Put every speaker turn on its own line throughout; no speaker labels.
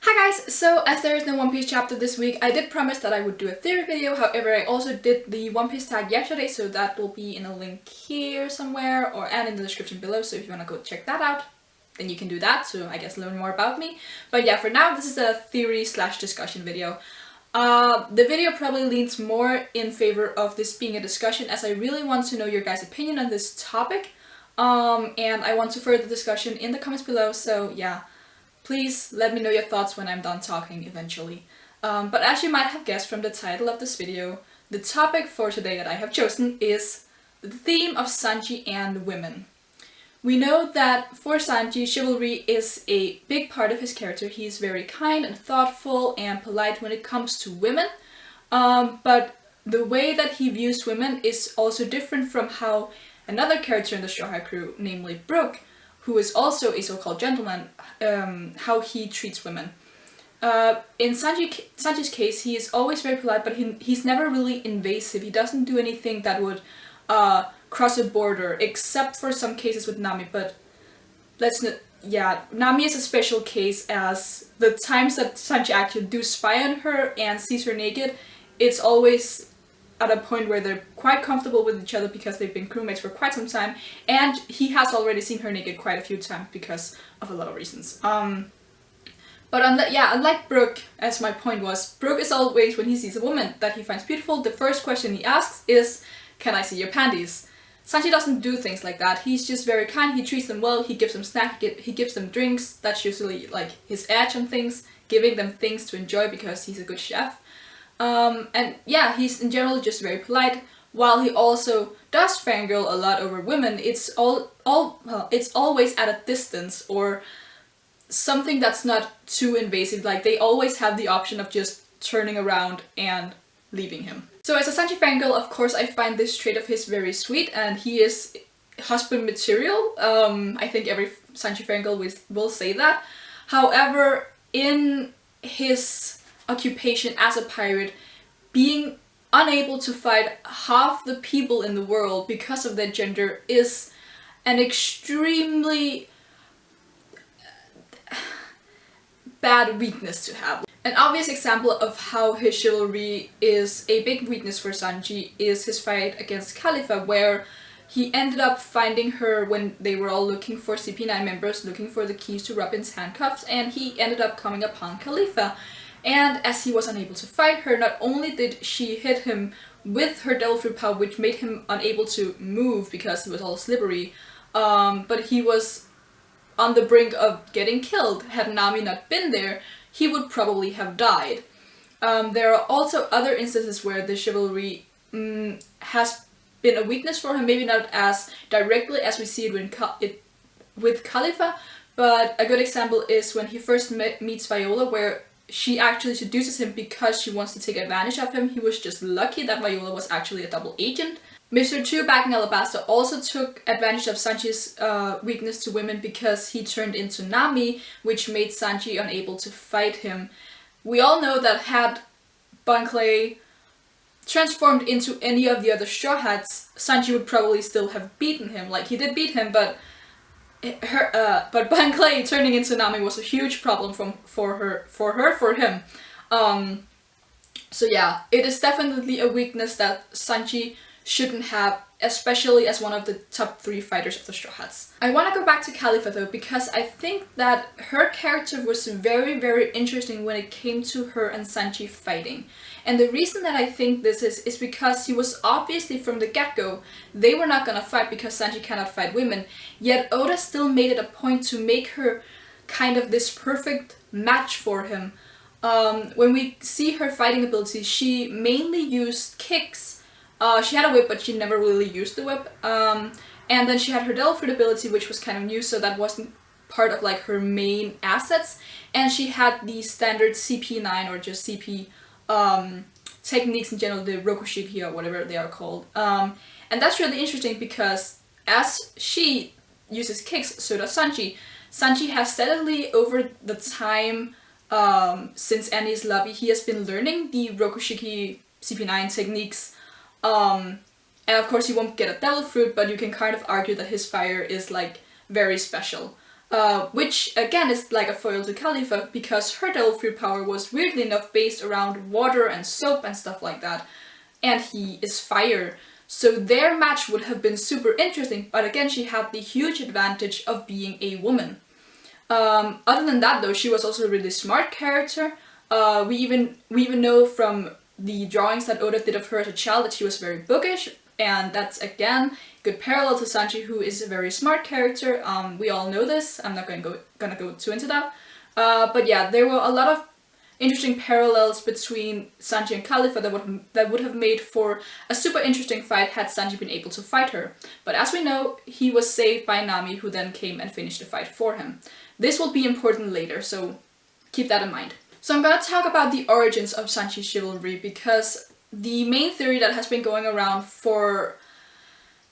Hi guys! So as there is no One Piece chapter this week, I did promise that I would do a theory video. However, I also did the One Piece tag yesterday, so that will be in a link here somewhere and in the description below. So if you want to go check that out, then you can do that. So I guess learn more about me. But yeah, for now this is a theory slash discussion video. The video probably leans more in favor of this being a discussion, as I really want to know your guys' opinion on this topic. And I want to further the discussion in the comments below. So yeah. Please let me know your thoughts when I'm done talking eventually. But as you might have guessed from the title of this video, the topic for today that I have chosen is the theme of Sanji and women. We know that for Sanji, chivalry is a big part of his character. He's very kind and thoughtful and polite when it comes to women. But the way that he views women is also different from how another character in the Straw Hat crew, namely Brook, who is also a so-called gentleman, how he treats women. In Sanji's case, he is always very polite, but he's never really invasive. He doesn't do anything that would cross a border, except for some cases with Nami, but Nami is a special case, as the times that Sanji actually do spy on her and sees her naked, it's always at a point where they're quite comfortable with each other because they've been crewmates for quite some time, and he has already seen her naked quite a few times because of a lot of reasons. But unlike Brook, as my point was, Brook is always, when he sees a woman that he finds beautiful, the first question he asks is, "Can I see your panties?" Sanji doesn't do things like that. He's just very kind, he treats them well, he gives them snacks, he gives them drinks. That's usually like his edge on things, giving them things to enjoy because he's a good chef. And yeah, he's in general just very polite. While he also does fangirl a lot over women, it's always at a distance or something that's not too invasive. Like, they always have the option of just turning around and leaving him. So as a Sanji fangirl, of course, I find this trait of his very sweet, and he is husband material. I think every Sanji fangirl will say that. However, in his occupation as a pirate, being unable to fight half the people in the world because of their gender is an extremely bad weakness to have. An obvious example of how his chivalry is a big weakness for Sanji is his fight against Khalifa, where he ended up finding her when they were all looking for CP9 members, looking for the keys to Robin's handcuffs, and he ended up coming upon Khalifa. And as he was unable to fight her, not only did she hit him with her devil fruit power, which made him unable to move because he was all slippery, but he was on the brink of getting killed. Had Nami not been there, he would probably have died. There are also other instances where the chivalry has been a weakness for him, maybe not as directly as we see it with Khalifa, but a good example is when he first meets Viola, where she actually seduces him because she wants to take advantage of him. He was just lucky that Viola was actually a double agent. Mr. 2 back in Alabasta also took advantage of Sanji's weakness to women because he turned into Nami, which made Sanji unable to fight him. We all know that had Bon Clay transformed into any of the other Straw Hats, Sanji would probably still have beaten him. Like, he did beat him, but Bon Clay turning into Nami was a huge problem for him. So yeah, it is definitely a weakness that Sanji shouldn't have, especially as one of the top 3 fighters of the Straw Hats. I want to go back to Khalifa though, because I think that her character was very, very interesting when it came to her and Sanji fighting. And the reason that I think this is because he was obviously from the get-go, they were not gonna fight because Sanji cannot fight women, yet Oda still made it a point to make her kind of this perfect match for him. When we see her fighting abilities, she mainly used kicks. She had a whip, but she never really used the whip. And then she had her devil fruit ability, which was kind of new, so that wasn't part of like her main assets. And she had the standard CP9 or just CP techniques in general, the Rokushiki or whatever they are called. And that's really interesting because as she uses kicks, so does Sanji. Sanji has steadily over the time since Annie's lobby, he has been learning the Rokushiki CP9 techniques. And of course he won't get a devil fruit, but you can kind of argue that his fire is like very special. which again is like a foil to Khalifa because her devil fruit power was weirdly enough based around water and soap and stuff like that, and he is fire. So their match would have been super interesting, but again she had the huge advantage of being a woman. Other than that though, she was also a really smart character. We even know from the drawings that Oda did of her as a child that she was very bookish, and that's again good parallel to Sanji, who is a very smart character. We all know this. I'm not gonna go too into that. But yeah, there were a lot of interesting parallels between Sanji and Khalifa that would have made for a super interesting fight had Sanji been able to fight her. But as we know, he was saved by Nami, who then came and finished the fight for him. This will be important later, so keep that in mind. So I'm gonna talk about the origins of Sanji's chivalry, because the main theory that has been going around for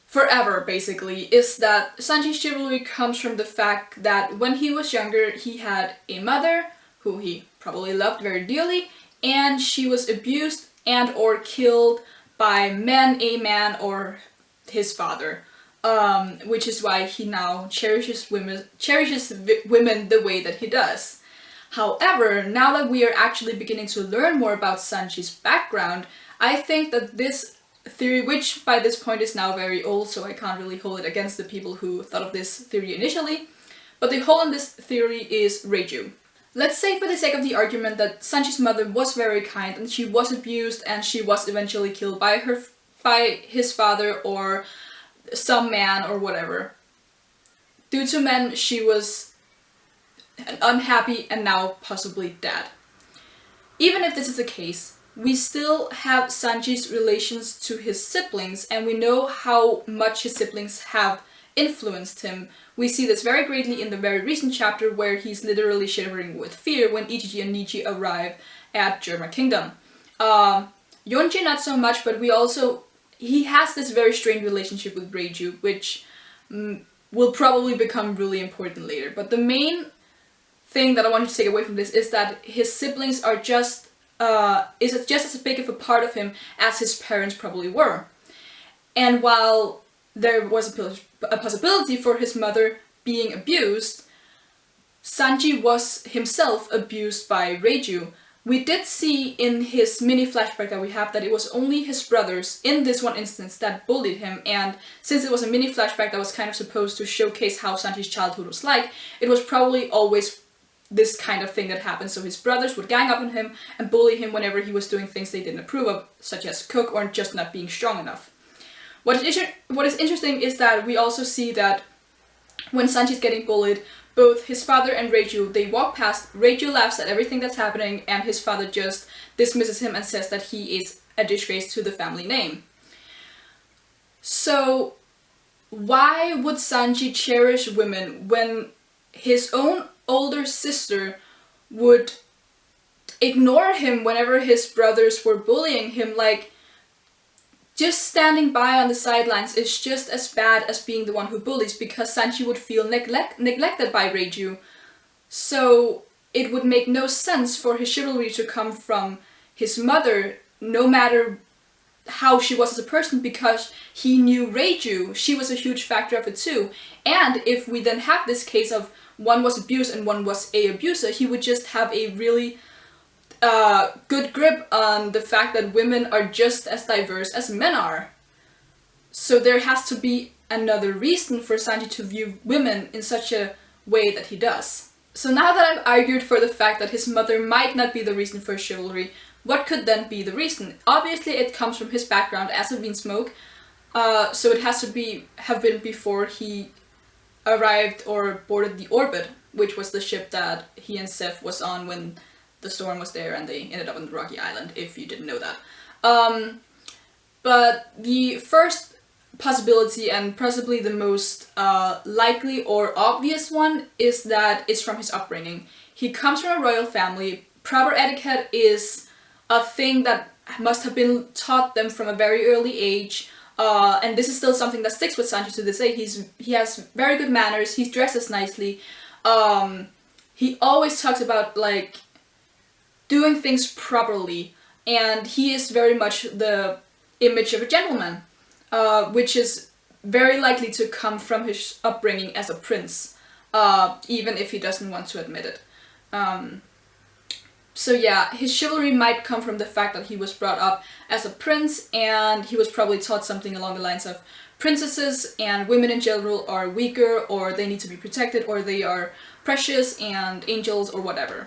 forever basically is that Sanji's chivalry comes from the fact that when he was younger he had a mother who he probably loved very dearly, and she was abused and or killed by a man or his father, which is why he now cherishes women the way that he does. However, now that we are actually beginning to learn more about Sanji's background, I think that this theory, which by this point is now very old, so I can't really hold it against the people who thought of this theory initially, but the hole in this theory is Reiju. Let's say for the sake of the argument that Sanji's mother was very kind and she was abused and she was eventually killed by his father or some man or whatever. Due to men, she was unhappy and now possibly dead. Even if this is the case, we still have Sanji's relations to his siblings, and we know how much his siblings have influenced him. We see this very greatly in the very recent chapter where he's literally shivering with fear when Ichiji and Niji arrive at Germa Kingdom. Yonji not so much, but he has this very strained relationship with Reiju, which will probably become really important later. But the main thing that I want you to take away from this is that his siblings are just as big of a part of him as his parents probably were. And while there was a possibility for his mother being abused, Sanji was himself abused by Reiju. We did see in his mini flashback that we have that it was only his brothers in this one instance that bullied him, and since it was a mini flashback that was kind of supposed to showcase how Sanji's childhood was like, it was probably always this kind of thing that happened. So his brothers would gang up on him and bully him whenever he was doing things they didn't approve of, such as cook or just not being strong enough. What is interesting is that we also see that when Sanji's getting bullied, both his father and Reiju, they walk past, Reiju laughs at everything that's happening, and his father just dismisses him and says that he is a disgrace to the family name. So why would Sanji cherish women when his own older sister would ignore him whenever his brothers were bullying him? Like, just standing by on the sidelines is just as bad as being the one who bullies, because Sanji would feel neglected by Reiju. So it would make no sense for his chivalry to come from his mother, no matter how she was as a person, because he knew Reiju. She was a huge factor of it too. And if we then have this case of one was abused and one was a abuser, he would just have a really good grip on the fact that women are just as diverse as men are. So there has to be another reason for Sanji to view women in such a way that he does. So now that I've argued for the fact that his mother might not be the reason for chivalry, what could then be the reason? Obviously it comes from his background as a Vinsmoke, so it has to have been before he arrived or boarded the Orbit, which was the ship that he and Seth was on when the storm was there and they ended up on the rocky island, if you didn't know that. But the first possibility, and possibly the most likely or obvious one, is that it's from his upbringing. He comes from a royal family. Proper etiquette is a thing that must have been taught them from a very early age. And this is still something that sticks with Sanji to this day. He has very good manners, he dresses nicely. He always talks about, like, doing things properly, and he is very much the image of a gentleman, which is very likely to come from his upbringing as a prince. even if he doesn't want to admit it. So yeah, his chivalry might come from the fact that he was brought up as a prince, and he was probably taught something along the lines of princesses and women in general are weaker, or they need to be protected, or they are precious and angels or whatever.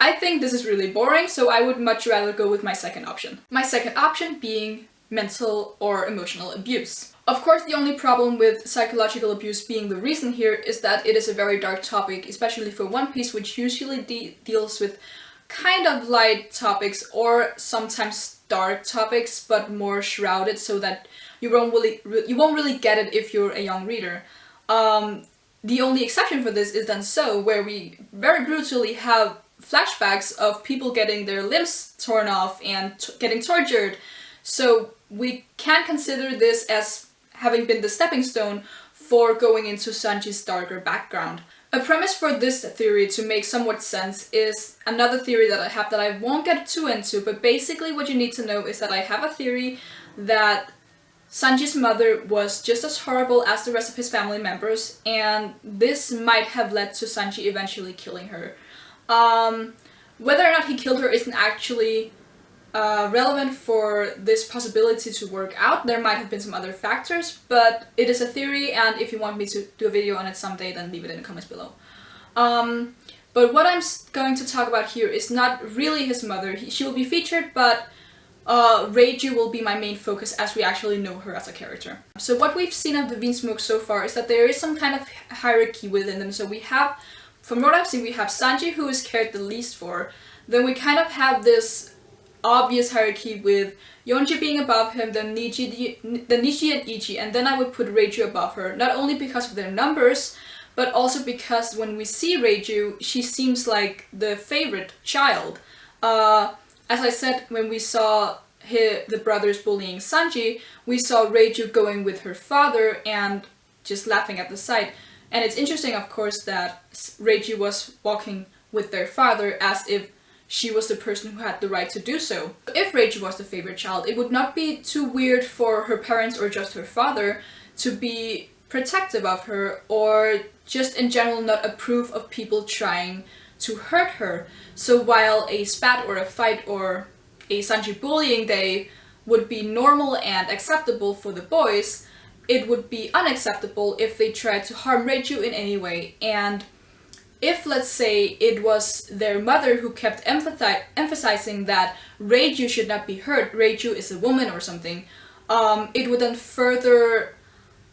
I think this is really boring, so I would much rather go with my second option. My second option being mental or emotional abuse. Of course, the only problem with psychological abuse being the reason here is that it is a very dark topic, especially for One Piece, which usually deals with kind of light topics or sometimes dark topics, but more shrouded so that you won't really get it if you're a young reader. The only exception for this is then So, where we very brutally have flashbacks of people getting their limbs torn off and getting tortured. So we can consider this as having been the stepping stone for going into Sanji's darker background. A premise for this theory to make somewhat sense is another theory that I have that I won't get too into, but basically what you need to know is that I have a theory that Sanji's mother was just as horrible as the rest of his family members, and this might have led to Sanji eventually killing her. Whether or not he killed her isn't actually relevant for this possibility to work out. There might have been some other factors, but it is a theory, and if you want me to do a video on it someday, then leave it in the comments below. But what I'm going to talk about here is not really his mother. She will be featured, but Reiju will be my main focus as we actually know her as a character. So what we've seen of the Vinsmoke so far is that there is some kind of hierarchy within them. So we have, from what I've seen, we have Sanji, who is cared the least for. Then we kind of have this obvious hierarchy with Yonji being above him, then Nishi and Ichi, and then I would put Reiju above her, not only because of their numbers, but also because when we see Reiju, she seems like the favorite child. As I said, when we saw the brothers bullying Sanji, we saw Reiju going with her father and just laughing at the sight. And it's interesting, of course, that Reiju was walking with their father as if she was the person who had the right to do so. If Reiju was the favorite child, it would not be too weird for her parents or just her father to be protective of her, or just in general not approve of people trying to hurt her. So while a spat or a fight or a Sanji bullying day would be normal and acceptable for the boys, it would be unacceptable if they tried to harm Reiju in any way. And if, let's say, it was their mother who kept emphasizing that Reiju should not be hurt, Reiju is a woman or something, it would then further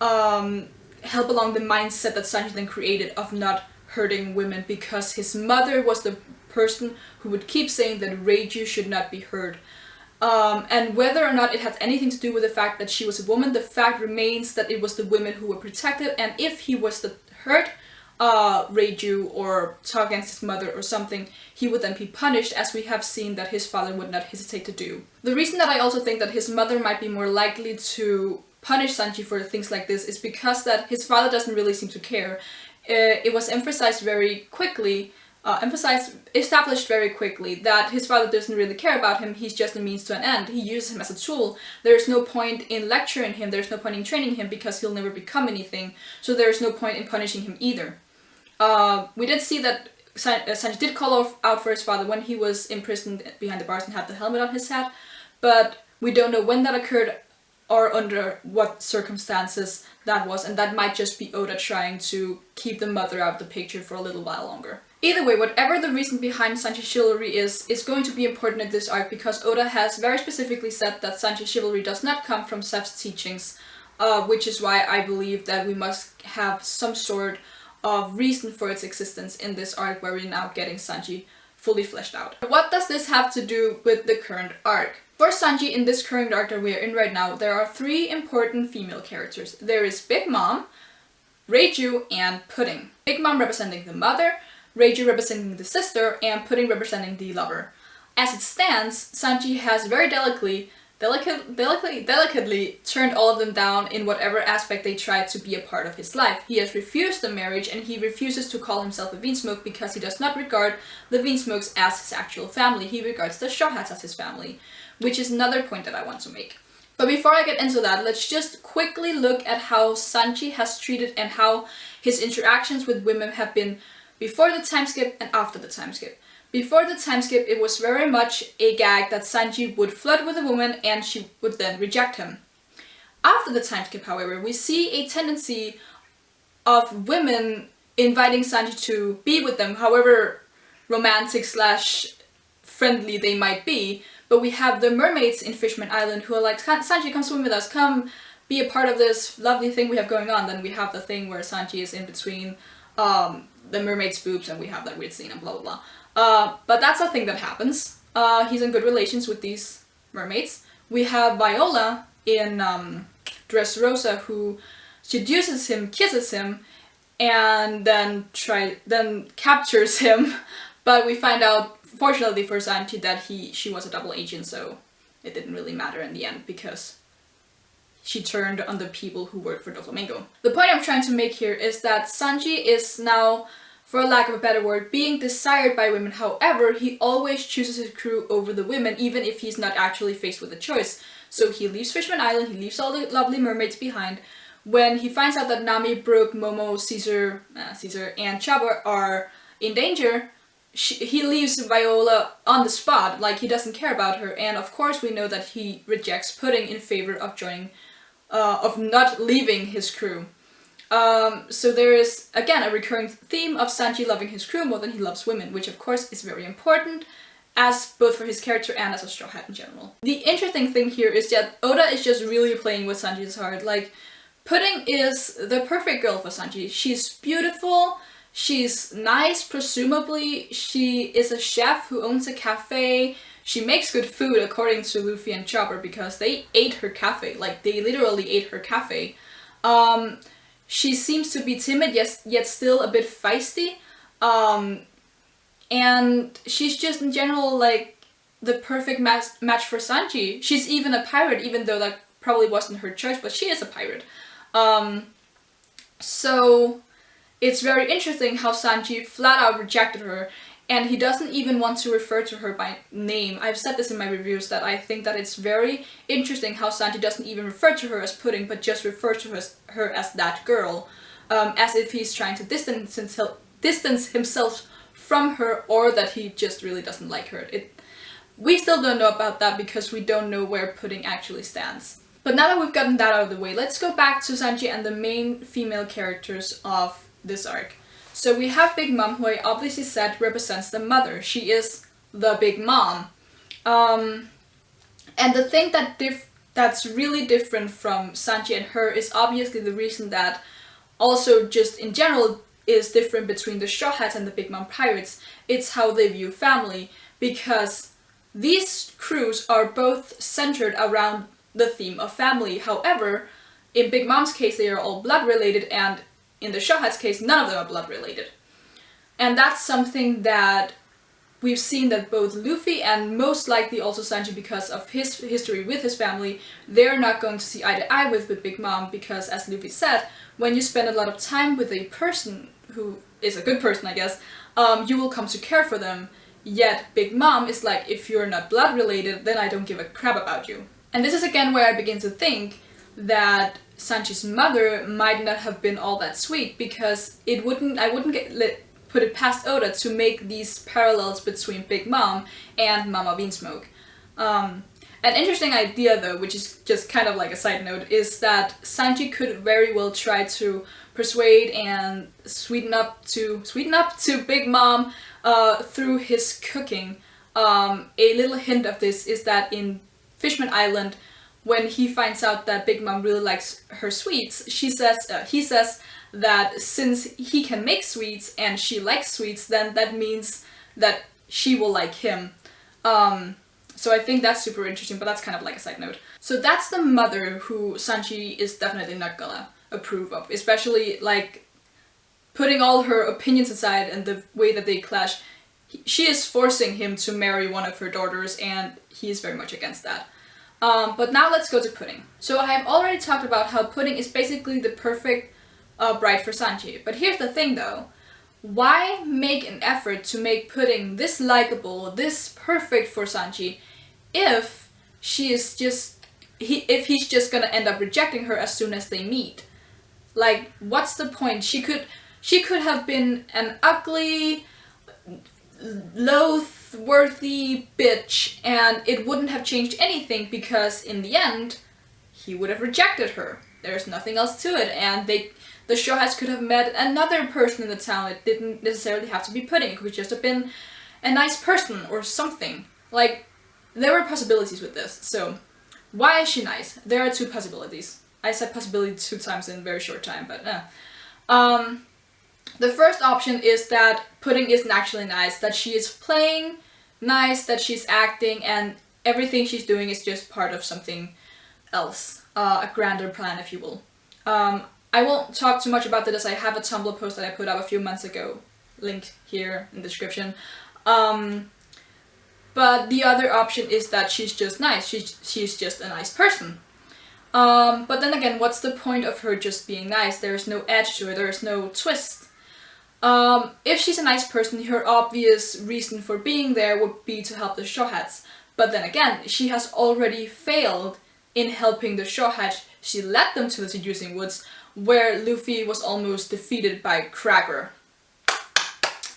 help along the mindset that Sanji then created of not hurting women, because his mother was the person who would keep saying that Reiju should not be hurt. And whether or not it has anything to do with the fact that she was a woman, the fact remains that it was the women who were protected, and if he was to hurt Reiju or talk against his mother or something, he would then be punished, as we have seen that his father would not hesitate to do. The reason that I also think that his mother might be more likely to punish Sanji for things like this is because that his father doesn't really seem to care. It was emphasized very quickly, established very quickly that his father doesn't really care about him. He's just a means to an end. He uses him as a tool. There's no point in lecturing him, there's no point in training him, because he'll never become anything, so there's no point in punishing him either. We did see that Sanji did call out for his father when he was imprisoned behind the bars and had the helmet on his head, but we don't know when that occurred or under what circumstances that was, and that might just be Oda trying to keep the mother out of the picture for a little while longer. Either way, whatever the reason behind Sanji's chivalry is going to be important in this arc, because Oda has very specifically said that Sanji's chivalry does not come from Zeph's teachings, which is why I believe that we must have some sort of reason for its existence in this arc, where we're now getting Sanji fully fleshed out. What does this have to do with the current arc? For Sanji, in this current arc that we are in right now, there are three important female characters. There is Big Mom, Reiju, and Pudding. Big Mom representing the mother, Reiju representing the sister, and Pudding representing the lover. As it stands, Sanji has very delicately turned all of them down in whatever aspect they tried to be a part of his life. He has refused the marriage, and he refuses to call himself a Vinsmoke because he does not regard the Vinsmokes as his actual family. He regards the Straw Hats as his family, which is another point that I want to make. But before I get into that, let's just quickly look at how Sanji has treated and how his interactions with women have been before the time skip and after the time skip. Before the time skip, it was very much a gag that Sanji would flirt with a woman and she would then reject him. After the time skip, however, we see a tendency of women inviting Sanji to be with them, however romantic / friendly they might be. But we have the mermaids in Fishman Island who are like, Sanji, come swim with us, come be a part of this lovely thing we have going on. Then we have the thing where Sanji is in between the mermaid's boobs and we have that weird scene and blah blah blah. But that's a thing that happens. He's in good relations with these mermaids. We have Viola in Dressrosa who seduces him, kisses him, and then captures him. But we find out, fortunately for Sanji, that she was a double agent, so it didn't really matter in the end because she turned on the people who worked for Doflamingo. The point I'm trying to make here is that Sanji is now, for lack of a better word, being desired by women. However, he always chooses his crew over the women, even if he's not actually faced with a choice. So he leaves Fishman Island, he leaves all the lovely mermaids behind. When he finds out that Nami, Brooke, Momo, Caesar, and Chopper are in danger, he leaves Viola on the spot, like he doesn't care about her. And of course we know that he rejects Pudding in favor of of not leaving his crew. So there is, again, a recurring theme of Sanji loving his crew more than he loves women, which of course is very important, as both for his character and as a Straw Hat in general. The interesting thing here is that Oda is just really playing with Sanji's heart. Like, Pudding is the perfect girl for Sanji. She's beautiful, she's nice, presumably, she is a chef who owns a cafe, she makes good food according to Luffy and Chopper because they ate her cafe, like they literally ate her cafe. She seems to be timid, yet still a bit feisty. And she's just in general like the perfect match for Sanji. She's even a pirate, even though that probably wasn't her choice, but she is a pirate. So it's very interesting how Sanji flat out rejected her, and he doesn't even want to refer to her by name. I've said this in my reviews that I think that it's very interesting how Sanji doesn't even refer to her as Pudding, but just refer to her as that girl, as if he's trying to distance himself from her, or that he just really doesn't like her. We still don't know about that because we don't know where Pudding actually stands. But now that we've gotten that out of the way, let's go back to Sanji and the main female characters of this arc. So we have Big Mom, who I obviously said represents the mother. She is the Big Mom. And the thing that's really different from Sanji and her is obviously the reason that also just in general is different between the Straw Hats and the Big Mom Pirates. It's how they view family, because these crews are both centered around the theme of family. However, in Big Mom's case they are all blood related, and in the Straw Hats case none of them are blood related. And that's something that we've seen that both Luffy and most likely also Sanji, because of his history with his family, they're not going to see eye to eye with Big Mom, because as Luffy said, when you spend a lot of time with a person who is a good person, I guess, you will come to care for them. Yet Big Mom is like, if you're not blood related, then I don't give a crap about you. And this is again where I begin to think that Sanji's mother might not have been all that sweet, because I wouldn't put it past Oda to make these parallels between Big Mom and Mama Vinsmoke. An interesting idea though, which is just kind of like a side note, is that Sanji could very well try to persuade and sweeten up to Big Mom through his cooking. A little hint of this is that in Fishman Island, when he finds out that Big Mom really likes her sweets, he says that since he can make sweets and she likes sweets, then that means that she will like him. So I think that's super interesting, but that's kind of like a side note. So that's the mother who Sanji is definitely not gonna approve of, especially like putting all her opinions aside and the way that they clash. She is forcing him to marry one of her daughters, and he is very much against that. But now let's go to Pudding. So I have already talked about how Pudding is basically the perfect bride for Sanji. But here's the thing though. Why make an effort to make Pudding this likable, this perfect for Sanji, if she is just if he's just gonna end up rejecting her as soon as they meet. Like, what's the point? She could have been an ugly, loath-worthy bitch, and it wouldn't have changed anything because in the end, he would have rejected her. There's nothing else to it, and the Shorehats could have met another person in the town. It didn't necessarily have to be Pudding. It could just have been a nice person or something. Like, there were possibilities with this. So, why is she nice? There are two possibilities. I said possibility 2 times in a very short time, but the first option is that Pudding isn't actually nice, that she is playing nice, that she's acting, and everything she's doing is just part of something else. A grander plan, if you will. I won't talk too much about this. I have a Tumblr post that I put up a few months ago. Link here in the description. But the other option is that she's just nice. She's just a nice person. But then again, what's the point of her just being nice? There's no edge to her. There's no twist. If she's a nice person, her obvious reason for being there would be to help the Straw Hats. But then again, she has already failed in helping the Straw Hats. She led them to the Seducing Woods, where Luffy was almost defeated by Cracker.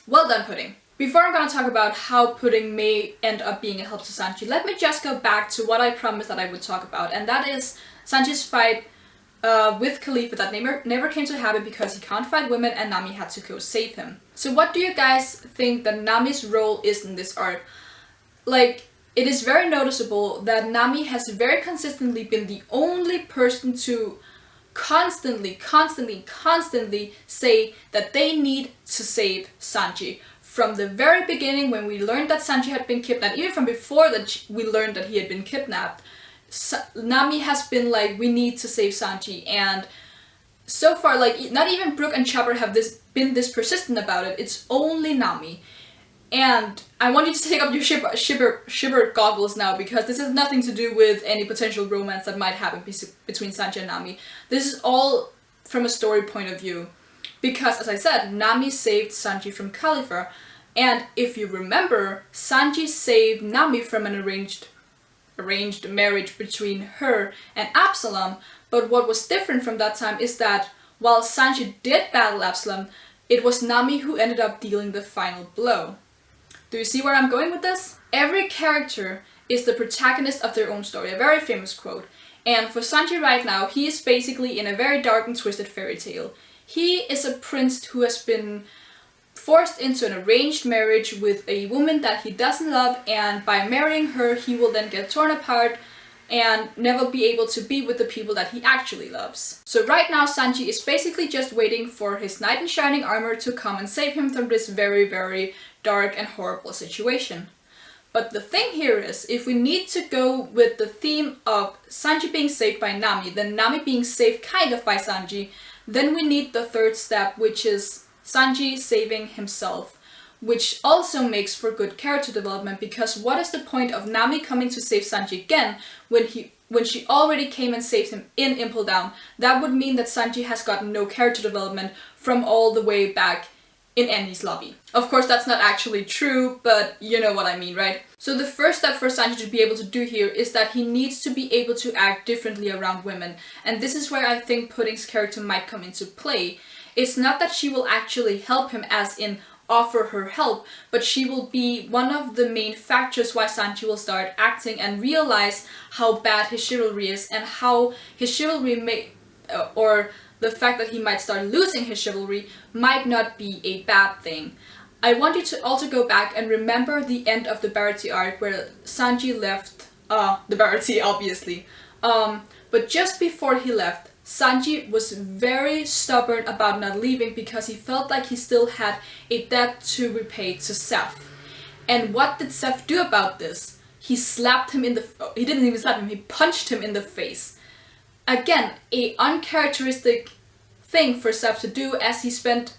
Well done, Pudding. Before I'm gonna talk about how Pudding may end up being a help to Sanji, let me just go back to what I promised that I would talk about, and that is Sanji's fight with Khalifa that never came to happen because he can't fight women and Nami had to go save him. So what do you guys think that Nami's role is in this arc? Like, it is very noticeable that Nami has very consistently been the only person to constantly say that they need to save Sanji. From the very beginning, when we learned that Sanji had been kidnapped, even from before that we learned that he had been kidnapped, Nami has been like, we need to save Sanji, and so far, like, not even Brook and Chopper have been this persistent about it. It's only Nami. And I want you to take off your shiver goggles now, because this has nothing to do with any potential romance that might happen between Sanji and Nami. This is all from a story point of view. Because, as I said, Nami saved Sanji from Khalifa, and if you remember, Sanji saved Nami from an arranged marriage between her and Absalom, but what was different from that time is that while Sanji did battle Absalom, it was Nami who ended up dealing the final blow. Do you see where I'm going with this? Every character is the protagonist of their own story, a very famous quote. And for Sanji right now, he is basically in a very dark and twisted fairy tale. He is a prince who has been forced into an arranged marriage with a woman that he doesn't love, and by marrying her, he will then get torn apart and never be able to be with the people that he actually loves. So right now, Sanji is basically just waiting for his knight in shining armor to come and save him from this very, very dark and horrible situation. But the thing here is, if we need to go with the theme of Sanji being saved by Nami, then Nami being saved kind of by Sanji, then we need the third step, which is Sanji saving himself, which also makes for good character development, because what is the point of Nami coming to save Sanji again when she already came and saved him in Impel Down? That would mean that Sanji has gotten no character development from all the way back in Annie's lobby. Of course, that's not actually true, but you know what I mean, right? So the first step for Sanji to be able to do here is that he needs to be able to act differently around women. And this is where I think Pudding's character might come into play. It's not that she will actually help him, as in offer her help, but she will be one of the main factors why Sanji will start acting and realize how bad his chivalry is, and how his chivalry may, or the fact that he might start losing his chivalry might not be a bad thing. I want you to also go back and remember the end of the Baratie arc, where Sanji left, the Baratie obviously, but just before he left, Sanji was very stubborn about not leaving because he felt like he still had a debt to repay to Seth. And what did Seth do about this? He slapped him in the... he didn't even slap him, he punched him in the face. Again, a uncharacteristic thing for Seth to do, as he spent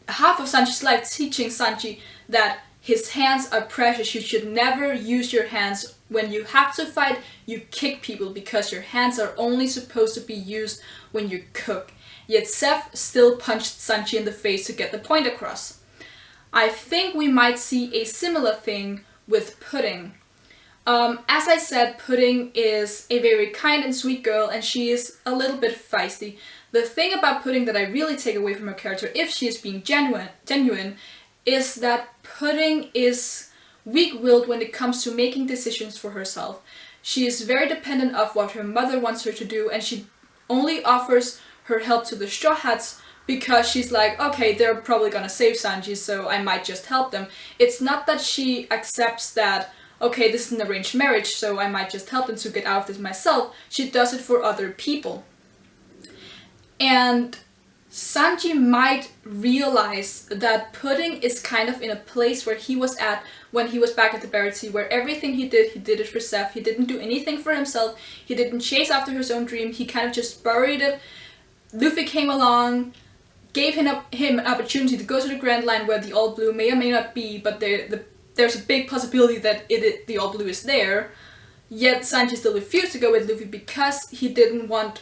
half of Sanji's life teaching Sanji that his hands are precious. You should never use your hands. When you have to fight, you kick people because your hands are only supposed to be used when you cook. Yet Seth still punched Sanji in the face to get the point across. I think we might see a similar thing with Pudding. As I said, Pudding is a very kind and sweet girl, and she is a little bit feisty. The thing about Pudding that I really take away from her character, if she is being genuine, is that Pudding is weak-willed when it comes to making decisions for herself. She is very dependent of what her mother wants her to do, and she only offers her help to the Straw Hats because she's like, okay, they're probably gonna save Sanji, so I might just help them. It's not that she accepts that, okay, this is an arranged marriage, so I might just help them to get out of this myself. She does it for other people. And Sanji might realize that Pudding is kind of in a place where he was at when he was back at the Barrett Sea, where everything he did it for Seth. He didn't do anything for himself. He didn't chase after his own dream. He kind of just buried it. Luffy came along, gave him an opportunity to go to the Grand Line where the All Blue may or may not be, but there's a big possibility that the All Blue is there. Yet Sanji still refused to go with Luffy because he didn't want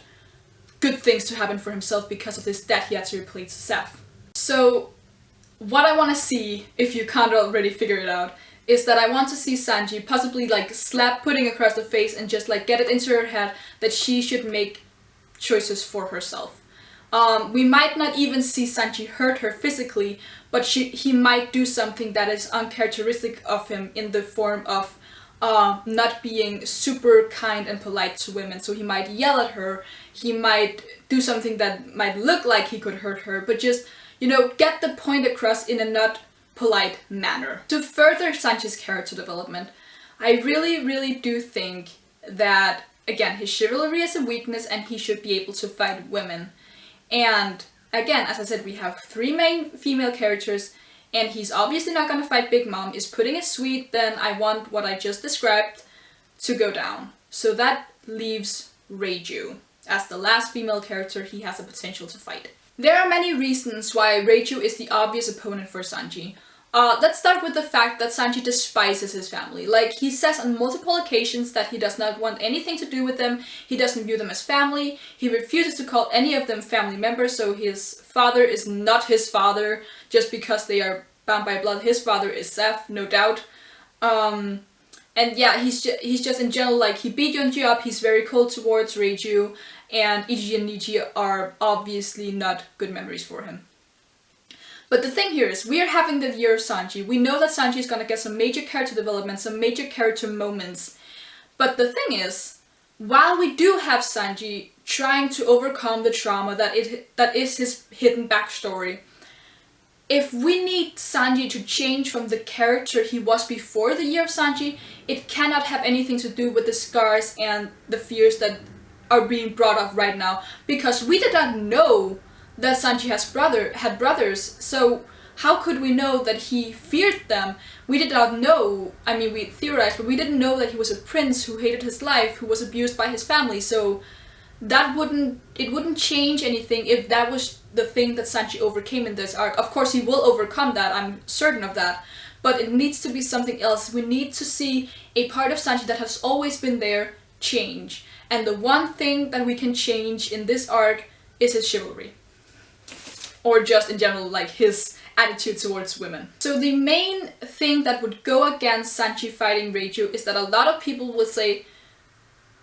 good things to happen for himself because of this debt he had to replace Seth. So what I want to see, if you can't already figure it out, is that I want to see Sanji possibly like slap Pudding across the face and just like get it into her head that she should make choices for herself. We might not even see Sanji hurt her physically, but he might do something that is uncharacteristic of him in the form of not being super kind and polite to women. So he might yell at her, he might do something that might look like he could hurt her, but just, you know, get the point across in a not polite manner. To further Sanji's character development, I really do think that, again, his chivalry is a weakness and he should be able to fight women. And again, as I said, we have 3 main female characters, and he's obviously not gonna fight Big Mom. Is Pudding is sweet, then I want what I just described to go down. So that leaves Reiju as the last female character he has a potential to fight. There are many reasons why Reiju is the obvious opponent for Sanji. Let's start with the fact that Sanji despises his family. Like, he says on multiple occasions that he does not want anything to do with them, he doesn't view them as family, he refuses to call any of them family members, so his father is not his father just because they are bound by blood. His father is Seth, no doubt. And yeah, he's just in general, like, he beat Yonji up, he's very cold towards Reiju, and Ichi and Nichi are obviously not good memories for him. But the thing here is, we are having the year of Sanji. We know that Sanji is gonna get some major character development, some major character moments. But the thing is, while we do have Sanji trying to overcome the trauma that is his hidden backstory, if we need Sanji to change from the character he was before the year of Sanji, it cannot have anything to do with the scars and the fears that are being brought up right now. Because we did not know that Sanji had brothers, so how could we know that he feared them? We did not know, I mean, we theorized, but we didn't know that he was a prince who hated his life, who was abused by his family, so it wouldn't change anything if that was the thing that Sanji overcame in this arc. Of course he will overcome that, I'm certain of that, but it needs to be something else. We need to see a part of Sanji that has always been there change, and the one thing that we can change in this arc is his chivalry. Or just in general, like, his attitude towards women. So the main thing that would go against Sanji fighting Reiju is that a lot of people will say,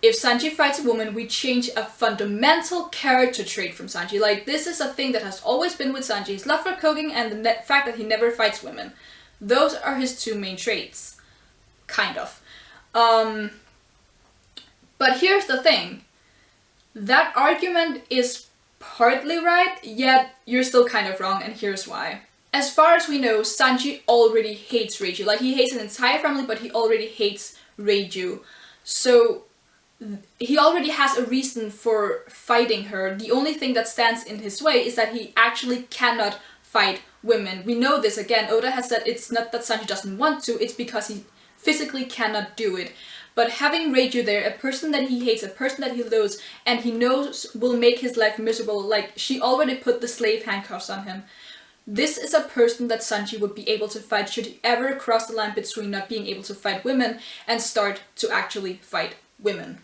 if Sanji fights a woman, we change a fundamental character trait from Sanji. Like, this is a thing that has always been with Sanji. His love for cooking and the fact that he never fights women. Those are his 2 main traits. Kind of. But here's the thing. That argument is partly right, yet you're still kind of wrong, and here's why. As far as we know, Sanji already hates Reiju. Like, he hates his entire family, but he already hates Reiju. So he already has a reason for fighting her. The only thing that stands in his way is that he actually cannot fight women. We know this. Again, Oda has said it's not that Sanji doesn't want to, it's because he physically cannot do it. But having Reiju there, a person that he hates, a person that he loathes, and he knows will make his life miserable, like, she already put the slave handcuffs on him. This is a person that Sanji would be able to fight should he ever cross the line between not being able to fight women and start to actually fight women.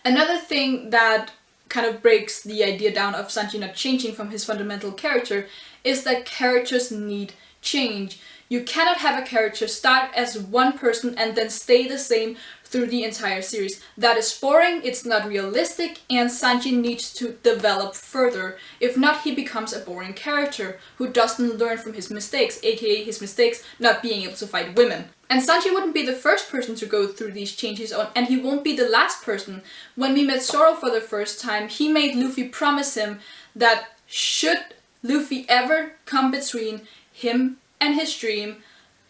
Another thing that kind of breaks the idea down of Sanji not changing from his fundamental character is that characters need change. You cannot have a character start as one person and then stay the same through the entire series. That is boring, it's not realistic, and Sanji needs to develop further. If not, he becomes a boring character who doesn't learn from his mistakes, aka his mistakes not being able to fight women. And Sanji wouldn't be the first person to go through these changes, and he won't be the last person. When we met Zoro for the first time, he made Luffy promise him that should Luffy ever come between him and his dream,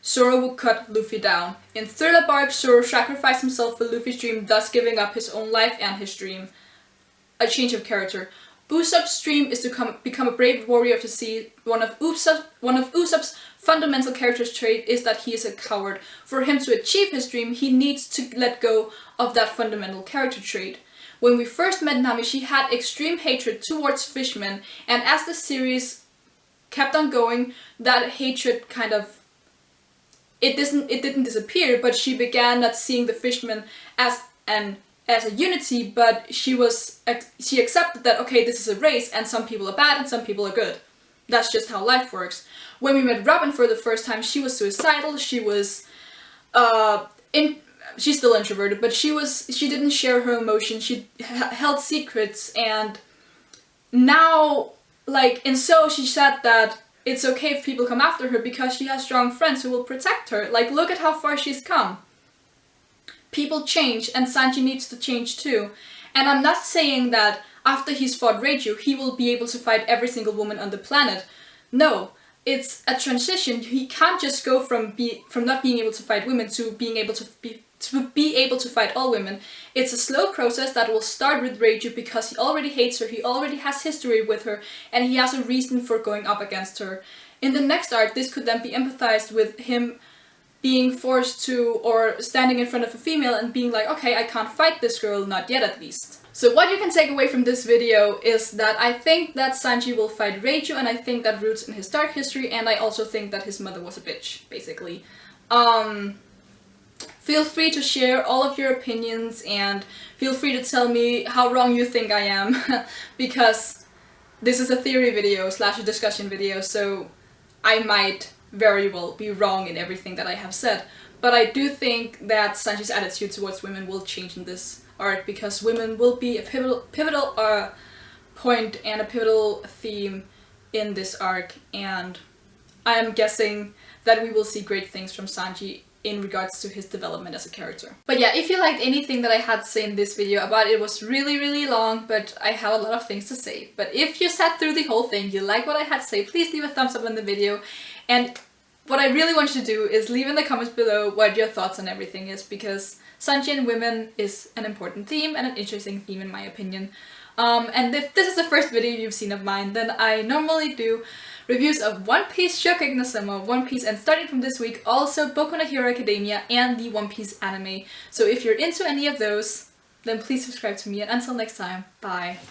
Zoro would cut Luffy down. In Thriller Bark, Zoro sacrificed himself for Luffy's dream, thus giving up his own life and his dream. A change of character. Usopp's dream is to become a brave warrior of the sea. One of Usopp's fundamental character trait is that he is a coward. For him to achieve his dream, he needs to let go of that fundamental character trait. When we first met Nami, she had extreme hatred towards fishmen, and as the series kept on going, that hatred kind of it didn't disappear, but she began not seeing the fishmen as a unity, but she accepted that, okay, this is a race and some people are bad and some people are good. That's just how life works. When we met Robin for the first time, she was suicidal, she was she's still introverted, but she didn't share her emotions, she held secrets, and now, like, and so she said that it's okay if people come after her because she has strong friends who will protect her. Like, look at how far she's come. People change, and Sanji needs to change too. And I'm not saying that after he's fought Reiju, he will be able to fight every single woman on the planet. No, it's a transition. He can't just go from not being able to fight women to being able to be able to fight all women. It's a slow process that will start with Reiju because he already hates her, he already has history with her, and he has a reason for going up against her. In the next arc, this could then be empathized with him being forced to, or standing in front of a female and being like, okay, I can't fight this girl, not yet at least. So what you can take away from this video is that I think that Sanji will fight Reiju, and I think that roots in his dark history, and I also think that his mother was a bitch, basically. Feel free to share all of your opinions, and feel free to tell me how wrong you think I am, because this is a theory video / a discussion video, so I might very well be wrong in everything that I have said. But I do think that Sanji's attitude towards women will change in this arc, because women will be a pivotal point and a pivotal theme in this arc, and I am guessing that we will see great things from Sanji in regards to his development as a character. But yeah, if you liked anything that I had to say in this video about it, was really long, but I have a lot of things to say. But if you sat through the whole thing, you like what I had to say, please leave a thumbs up on the video. And what I really want you to do is leave in the comments below what your thoughts on everything is, because Sanji and women is an important theme and an interesting theme in my opinion. And if this is the first video you've seen of mine, then I normally do reviews of One Piece, Shokugeki no Soma, One Piece, and starting from this week, also Boku no Hero Academia and the One Piece anime. So if you're into any of those, then please subscribe to me, and until next time, bye.